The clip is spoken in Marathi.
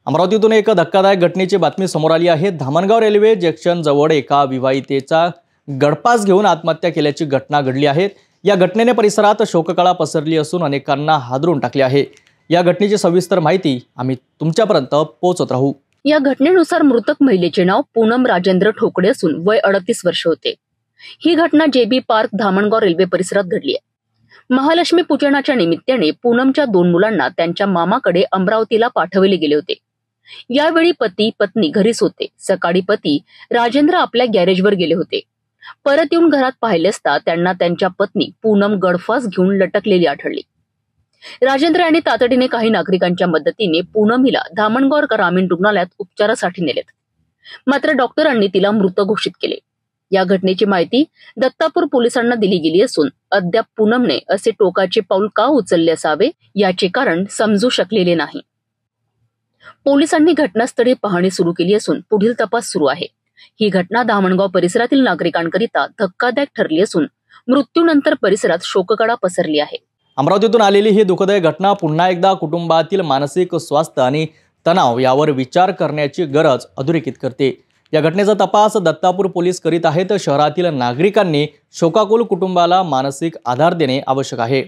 अमरावतीतून एक धक्कादायक घटनेची बातमी समोर आली आहे। धामणगाव रेल्वे जंक्शन जवळ एका विवाहितेचा गळफास घेऊन आत्महत्या केल्याची घटना घडली आहे। या घटनेने परिसरात शोककळा पसरली असून अनेकांना हादरून टाकले आहे। या घटनेची सविस्तर माहिती आम्ही तुमच्यापर्यंत पोहोचवत राहू। या घटनेनुसार मृतक महिलेचे नाव पूनम राजेंद्र ठोकळे असून वय 38 वर्ष होते। ही घटना जेबी पार्क धामणगाव रेल्वे परिसरात घडली आहे। महालक्ष्मी पूजनाच्या निमित्ताने पूनमच्या 2 मुलांना त्यांच्या मामाकडे अमरावतीला पाठवले गेले होते। यावेळी पती पत्नी घरीच होते। सकाळी पती राजेंद्र आपल्या गॅरेजवर गेले होते। परत येऊन घरात पाहिले असता त्यांना त्यांच्या पत्नी पूनम गळफास घेऊन लटकलेली आढळली। राजेंद्र यांनी तातडीने काही नागरिकांच्या मदतीने पूनम हिला धामणगाव ग्रामीण रुग्णालयात उपचारासाठी नेलेत, मात्र डॉक्टरांनी तिला मृत घोषित केले। या घटनेची माहिती दत्तापूर पोलिसांना दिली गेली असून अद्याप पूनमने असे टोकाचे पाऊल का उचलले असावे याचे कारण समजू शकलेले नाही। पोलिसांनी घटनास्थळी पाहणी सुरू केली असून पुढील तपास सुरू आहे। ही घटना धामणगाव परिसरातील नागरिकांकरिता धक्कादायक ठरली असून मृत्यूनंतर परिसरात शोककळा पसरली आहे। अमरावतीतून आलेली ही दुःखदायक घटना पुन्हा एकदा कुटुंबातील मानसिक स्वास्थ्य आणि तणाव यावर विचार करण्याची गरज अधोरेखित करते। या घटनेचा तपास दत्तापूर पोलीस करीत आहेत। शहरातील नागरिकांनी शोकाकुल कुटुंबाला मानसिक आधार देणे आवश्यक आहे।